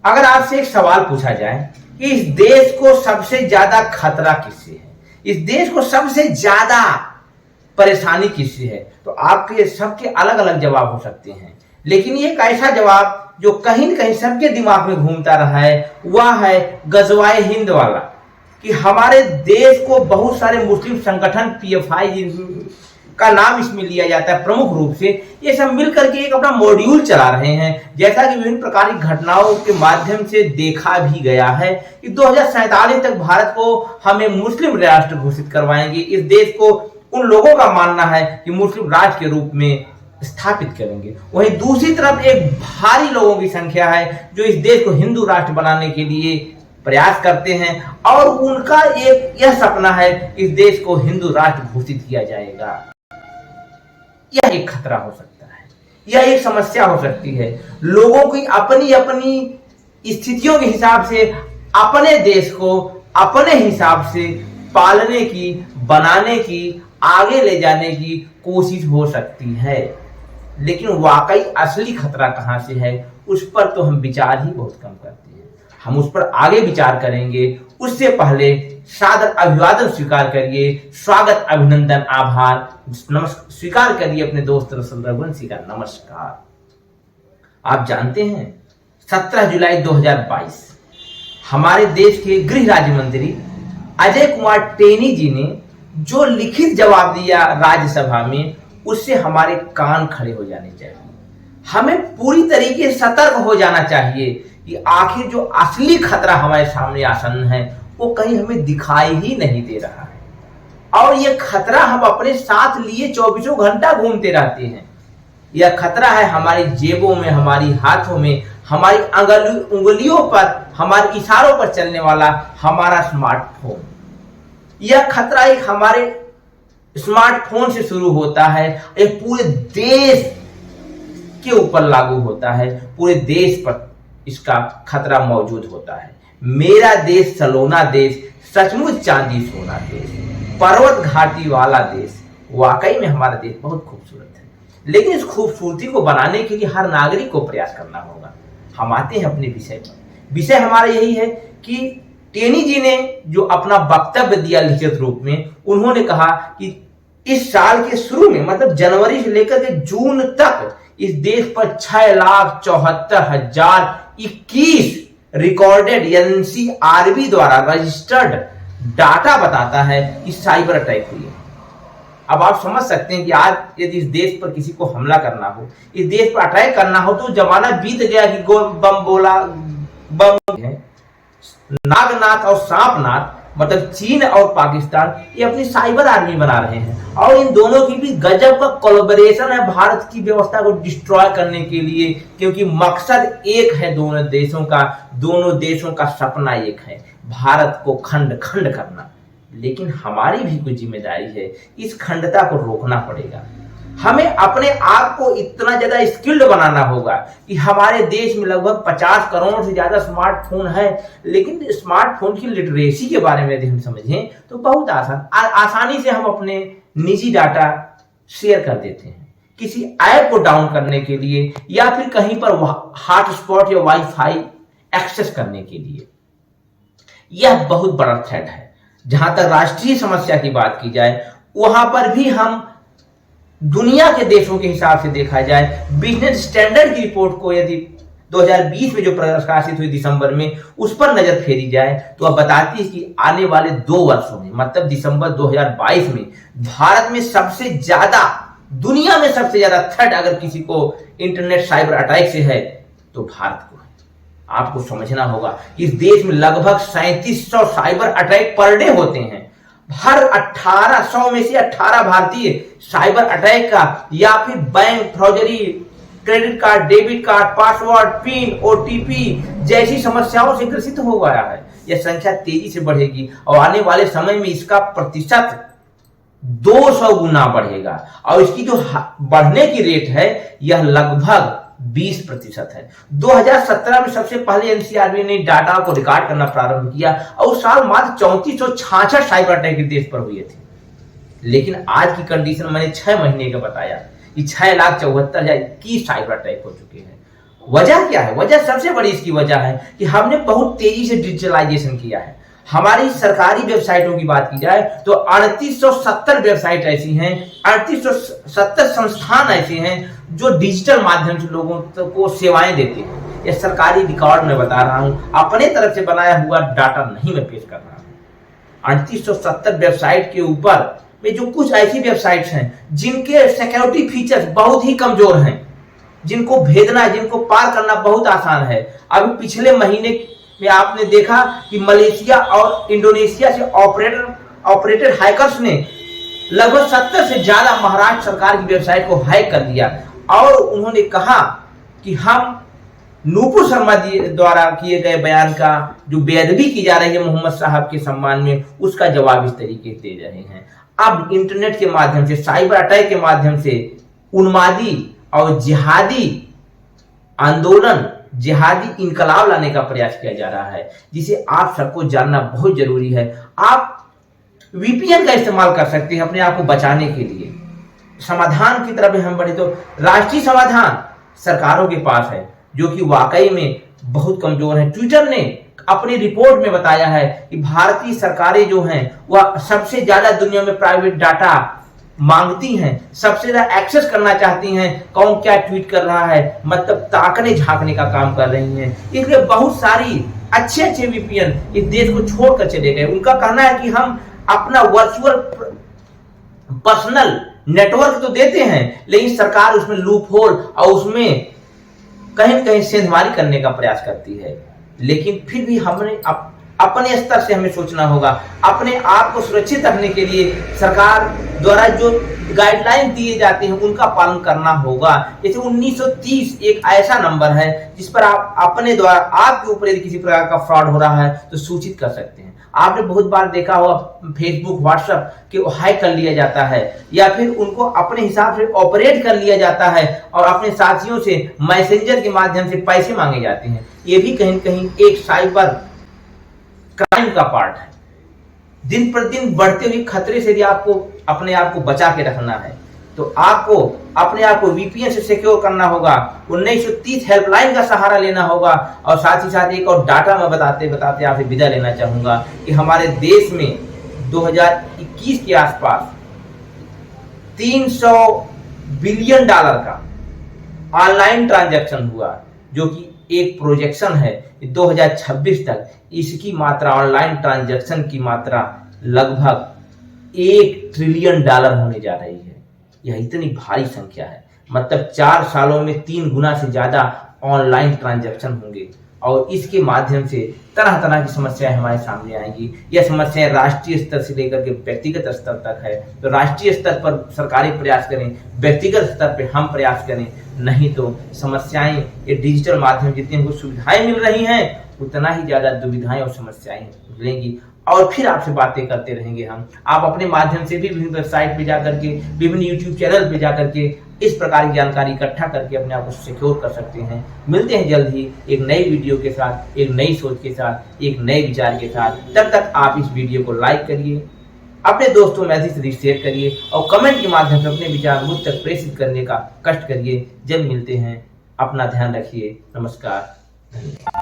अगर आपसे एक सवाल पूछा जाए कि इस देश को सबसे ज्यादा खतरा किससे है, इस देश को सबसे ज्यादा परेशानी किससे है, तो आपके सबके अलग अलग जवाब हो सकते हैं। लेकिन ये एक ऐसा जवाब जो कहीं न कहीं सबके दिमाग में घूमता रहा है, वह है गजवाए हिंद वाला, कि हमारे देश को बहुत सारे मुस्लिम संगठन पीएफआई का नाम इसमें लिया जाता है प्रमुख रूप से, ये सब मिलकर के एक अपना मॉड्यूल चला रहे हैं। जैसा कि विभिन्न प्रकार की घटनाओं के माध्यम से देखा भी गया है कि 2047 तक भारत को हमें मुस्लिम राष्ट्र घोषित करवाएंगे। इस देश को उन लोगों का मानना है कि मुस्लिम राष्ट्र के रूप में स्थापित करेंगे। वहीं दूसरी तरफ एक भारी लोगों की संख्या है जो इस देश को हिंदू राष्ट्र बनाने के लिए प्रयास करते हैं और उनका एक यह सपना है कि इस देश को हिंदू राष्ट्र घोषित किया जाएगा। यह एक खतरा हो सकता है, यह एक समस्या हो सकती है। लोगों की अपनी अपनी स्थितियों के हिसाब से अपने देश को अपने हिसाब से पालने की, बनाने की, आगे ले जाने की कोशिश हो सकती है। लेकिन वाकई असली खतरा कहां से है, उस पर तो हम विचार ही बहुत कम करते हैं। हम उस पर आगे विचार करेंगे, उससे पहले सादर अभिवादन स्वीकार करिए, स्वागत, अभिनंदन, आभार, नमस्कार स्वीकार करिए अपने दोस्त रघुवंशी का नमस्कार। आप जानते हैं 17 जुलाई 2022 हमारे देश के गृह राज्य मंत्री अजय कुमार टेनी जी ने जो लिखित जवाब दिया राज्यसभा में, उससे हमारे कान खड़े हो जाने चाहिए। हमें पूरी तरीके से सतर्क हो जाना चाहिए कि आखिर जो असली खतरा हमारे सामने आसन्न है वो कहीं हमें दिखाई ही नहीं दे रहा है और ये खतरा हम अपने साथ लिए 24 घंटा घूमते रहते हैं। यह खतरा है हमारी जेबों में, हमारी हाथों में, हमारी उंगलियों पर, हमारे इशारों पर चलने वाला हमारा स्मार्टफोन। यह खतरा एक हमारे स्मार्टफोन से शुरू होता है, एक पूरे देश के ऊपर लागू होता है, पूरे देश पर इसका खतरा मौजूद होता है। मेरा देश सलोना देश, सचमुच चांदी सोना देश, पर्वत घाटी वाला देश। वाकई में हमारा देश बहुत खूबसूरत है, लेकिन इस खूबसूरती को बनाने के लिए हर नागरिक को प्रयास करना होगा। हम आते हैं अपने विषय पर। विषय हमारा यही है कि टेनी जी ने जो अपना वक्तव्य दिया लिखित रूप में, उन्होंने कहा कि इस साल के शुरू में, मतलब जनवरी से लेकर के जून तक, इस देश पर 6,74,021 रिकॉर्डेड एनसीआरबी द्वारा रजिस्टर्ड डाटा बताता है कि साइबर अटैक हुई है। अब आप समझ सकते हैं कि आज यदि इस देश पर किसी को हमला करना हो, इस देश पर अटैक करना हो, तो जमाना बीत गया कि बम बोला, बम है। नागनाथ और सांपनाथ, मतलब चीन और पाकिस्तान, ये अपनी साइबर आर्मी बना रहे हैं और इन दोनों की भी गजब का कोलैबोरेशन है भारत की व्यवस्था को डिस्ट्रॉय करने के लिए, क्योंकि मकसद एक है दोनों देशों का सपना एक है, भारत को खंड खंड करना। लेकिन हमारी भी कुछ जिम्मेदारी है, इस खंडता को रोकना पड़ेगा। हमें अपने आप को इतना ज्यादा स्किल्ड बनाना होगा कि हमारे देश में लगभग 50 करोड़ से ज्यादा स्मार्टफोन है, लेकिन स्मार्टफोन की लिटरेसी के बारे में यदि हम समझें तो बहुत आसानी से हम अपने निजी डाटा शेयर कर देते हैं किसी ऐप को डाउन करने के लिए या फिर कहीं पर हॉटस्पॉट या वाईफाई एक्सेस करने के लिए। यह बहुत बड़ा थ्रेट है। जहां तक राष्ट्रीय समस्या की बात की जाए, वहां पर भी हम दुनिया के देशों के हिसाब से देखा जाए, बिजनेस स्टैंडर्ड की रिपोर्ट को यदि 2020 में जो प्रकाशित हुई दिसंबर में, उस पर नजर फेरी जाए तो वह बताती है कि आने वाले 2 वर्षों में, मतलब दिसंबर 2022 में, भारत में सबसे ज्यादा, दुनिया में सबसे ज्यादा थ्रेट अगर किसी को इंटरनेट साइबर अटैक से है तो भारत को है। आपको समझना होगा इस देश में लगभग 3700 साइबर अटैक पर डे होते हैं। हर 1800 में से 18 भारतीय साइबर अटैक का या फिर bank fraudery, credit card, debit card, password, pin, OTP जैसी समस्याओं से ग्रसित हो गया है। यह संख्या तेजी से बढ़ेगी और आने वाले समय में इसका प्रतिशत 200 गुना बढ़ेगा और इसकी जो बढ़ने की रेट है यह लगभग 20% है। 2017 में सबसे पहले एनसीआरबी ने डाटा को रिकॉर्ड करना प्रारंभ किया और उस साल मात्र 3466 साइबर अटैक देश पर हुए थे। लेकिन आज की कंडीशन मैंने 6 महीने का बताया कि 6,74,021 साइबर अटैक हो चुके हैं। वजह क्या है? वजह सबसे बड़ी इसकी वजह है कि हमने बहुत तेजी से डिजिटलाइजेशन किया है। हमारी सरकारी वेबसाइटों की बात की जाए तो 3870 वेबसाइट ऐसी हैं, 3870 संस्थान ऐसे हैं जो डिजिटल माध्यम से लोगों को सेवाएं देते हैं। ये सरकारी रिकॉर्ड में बता रहा हूं, अपने तरफ से बनाया हुआ डाटा नहीं मैं पेश कर रहा हूं। 3870 वेबसाइट के ऊपर में जो कुछ ऐसी वेबसाइट्स हैं जिनके सिक्योरिटी फीचर्स बहुत ही कमजोर हैं, जिनको भेदना, जिनको पार करना बहुत आसान है। अभी पिछले महीने में आपने देखा कि मलेशिया और इंडोनेशिया से ऑपरेटेड हैकर्स ने लगभग 70 से ज्यादा महाराष्ट्र सरकार की वेबसाइट को हैक कर दिया और उन्होंने कहा कि हम नूपुर शर्मा द्वारा किए गए बयान का जो बेअदबी की जा रही है मोहम्मद साहब के सम्मान में, उसका जवाब इस तरीके से दे रहे हैं। अब इंटरनेट के माध्यम से, साइबर अटैक के माध्यम से उन्मादी और जिहादी आंदोलन, जिहादी इनकलाब लाने का प्रयास किया जा रहा है, जिसे आप सबको जानना बहुत जरूरी है। आप वीपीएन का इस्तेमाल कर सकते हैं अपने आप को बचाने के लिए। समाधान की तरफ हम बढ़े तो राष्ट्रीय समाधान सरकारों के पास है, जो कि वाकई में बहुत कमजोर है। ट्विटर ने अपनी रिपोर्ट में बताया है कि भारतीय सरकारें जो हैं वह सबसे ज्यादा दुनिया में प्राइवेट डाटा मांगती हैं, सबसे ज्यादा एक्सेस करना चाहती हैं, कौन क्या ट्वीट कर रहा है, मतलब ताकने झांकने का काम कर रही हैं। इसलिए बहुत सारी अच्छे वीपीएन इस देश को छोड़कर चले गए। उनका कहना है कि हम अपना वर्चुअल पर्सनल नेटवर्क तो देते हैं, लेकिन सरकार उसमें लूप होल और उसमें कहीं न कहीं सेंधमारी करने का प्रयास करती है। लेकिन फिर भी हमने अपने स्तर से हमें सोचना होगा। अपने आप को सुरक्षित रखने के लिए सरकार द्वारा जो गाइडलाइन दिए जाते हैं उनका पालन करना होगा। जैसे 1930 एक ऐसा नंबर है जिस पर आप अपने द्वारा आपके ऊपर यदि किसी प्रकार का फ्रॉड हो रहा है तो सूचित कर सकते हैं। आपने बहुत बार देखा होगा फेसबुक, व्हाट्सएप के हैक कर लिया जाता है या फिर उनको अपने हिसाब से ऑपरेट कर लिया जाता है और अपने साथियों से मैसेंजर के माध्यम से पैसे मांगे जाते हैं। ये भी कहीं न कहीं एक साइबर क्राइम का पार्ट है। दिन पर दिन बढ़ते हुए खतरे से यदि आपको अपने आप को बचा के रखना है तो आपको अपने आप को वीपीएन से सिक्योर करना होगा, 1930 हेल्पलाइन का सहारा लेना होगा और साथ ही साथ एक और डाटा मैं बताते बताते आपसे विदा लेना चाहूंगा कि हमारे देश में 2021 के आसपास $300 बिलियन का ऑनलाइन ट्रांजैक्शन हुआ, जो कि एक प्रोजेक्शन है 2026 तक इसकी मात्रा, ऑनलाइन ट्रांजैक्शन की मात्रा लगभग $1 ट्रिलियन होने जा रही है। यह इतनी भारी संख्या है, मतलब 4 सालों में 3 गुना से ज्यादा ऑनलाइन ट्रांजैक्शन होंगे और इसके माध्यम से तरह तरह की समस्याएं हमारे सामने आएंगी। यह समस्याएं राष्ट्रीय स्तर से लेकर के व्यक्तिगत स्तर तक है, तो राष्ट्रीय स्तर पर सरकारें प्रयास करें, व्यक्तिगत स्तर पर हम प्रयास करें, नहीं तो समस्याएं ये डिजिटल माध्यम जितनी हमको सुविधाएं मिल रही हैं उतना ही ज्यादा दुविधाएं और समस्याएं मिलेंगी और फिर आपसे बातें करते रहेंगे हम। आप अपने माध्यम से भी विभिन्न वेबसाइट पे जाकर के, विभिन्न यूट्यूब चैनल पे जाकर के इस प्रकार की जानकारी इकट्ठा करके अपने आप को सिक्योर कर सकते हैं। मिलते हैं जल्द ही एक नई वीडियो के साथ, एक नई सोच के साथ, एक नए विचार के साथ। तब तक आप इस वीडियो को लाइक करिए, अपने दोस्तों में अधिक से अधिक शेयर करिए और कमेंट के माध्यम से अपने विचार मुझ तक प्रेषित करने का कष्ट करिए। जल्द मिलते हैं, अपना ध्यान रखिए। नमस्कार, धन्यवाद।